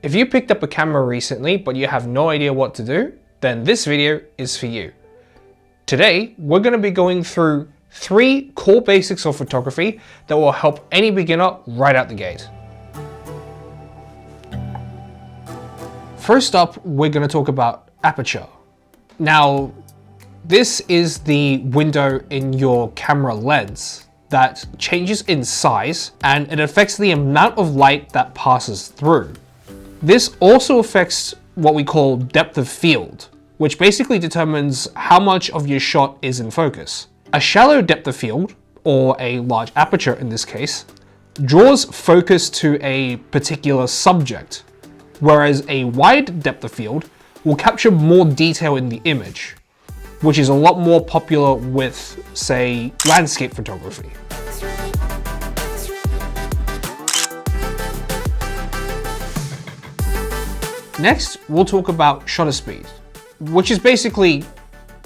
If you picked up a camera recently but you have no idea what to do, then this video is for you. Today, we're going to be going through 3 core basics of photography that will help any beginner right out the gate. First up, we're going to talk about Aperture. Now, this is the window in your camera lens that changes in size and it affects the amount of light that passes through. This also affects what we call depth of field, which basically determines how much of your shot is in focus. A shallow depth of field, or a large aperture in this case, draws focus to a particular subject, whereas a wide depth of field will capture more detail in the image, which is a lot more popular with, say, landscape photography. Next, we'll talk about shutter speed, which is basically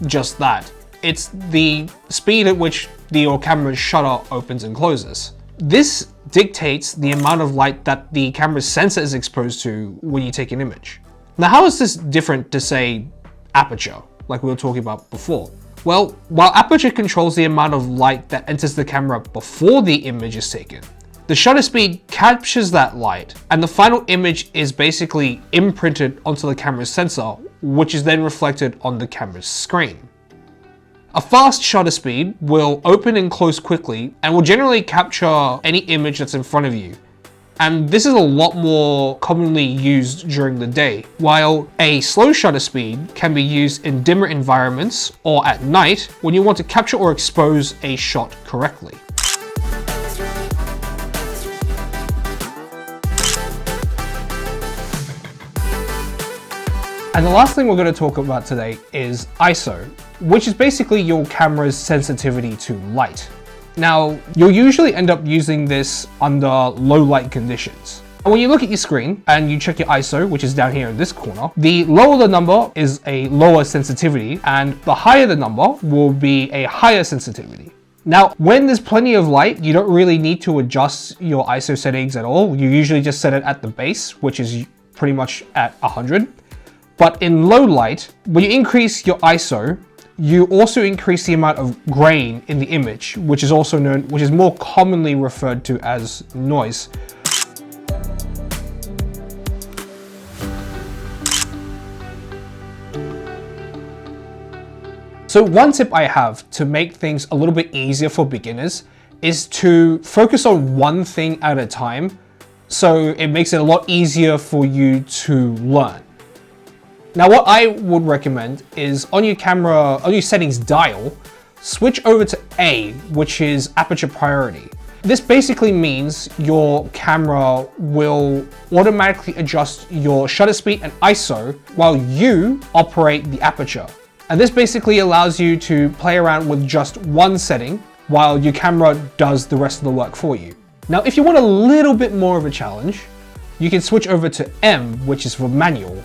just that. It's the speed at which your camera's shutter opens and closes. This dictates the amount of light that the camera's sensor is exposed to when you take an image. Now, how is this different to, say, Aperture, like we were talking about before? Well, while Aperture controls the amount of light that enters the camera before the image is taken, the shutter speed captures that light, and the final image is basically imprinted onto the camera's sensor, which is then reflected on the camera's screen. A fast shutter speed will open and close quickly and will generally capture any image that's in front of you. And this is a lot more commonly used during the day, while a slow shutter speed can be used in dimmer environments or at night when you want to capture or expose a shot correctly. And the last thing we're going to talk about today is ISO, which is basically your camera's sensitivity to light. Now, you'll usually end up using this under low light conditions. When you look at your screen and you check your ISO, which is down here in this corner, the lower the number is a lower sensitivity and the higher the number will be a higher sensitivity. Now, when there's plenty of light, you don't really need to adjust your ISO settings at all. You usually just set it at the base, which is pretty much at 100. But in low light, when you increase your ISO, you also increase the amount of grain in the image, which is more commonly referred to as noise. So one tip I have to make things a little bit easier for beginners is to focus on one thing at a time, so it makes it a lot easier for you to learn. Now, what I would recommend is on your camera, on your settings dial, switch over to A, which is aperture priority. This basically means your camera will automatically adjust your shutter speed and ISO while you operate the aperture. And this basically allows you to play around with just one setting while your camera does the rest of the work for you. Now, if you want a little bit more of a challenge, you can switch over to M, which is for manual.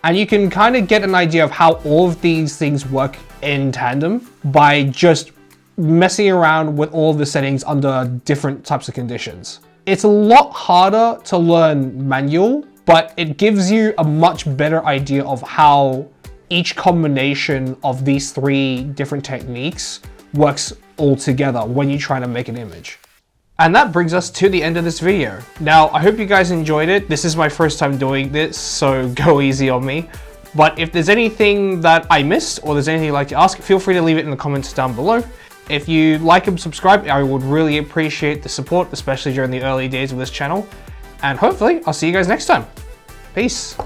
And you can kind of get an idea of how all of these things work in tandem by just messing around with all of the settings under different types of conditions. It's a lot harder to learn manual, but it gives you a much better idea of how each combination of these 3 different techniques works all together when you're trying to make an image. And that brings us to the end of this video. Now, I hope you guys enjoyed it. This is my first time doing this, so go easy on me. But if there's anything that I missed or there's anything you'd like to ask, feel free to leave it in the comments down below. If you like and subscribe, I would really appreciate the support, especially during the early days of this channel. And hopefully, I'll see you guys next time. Peace.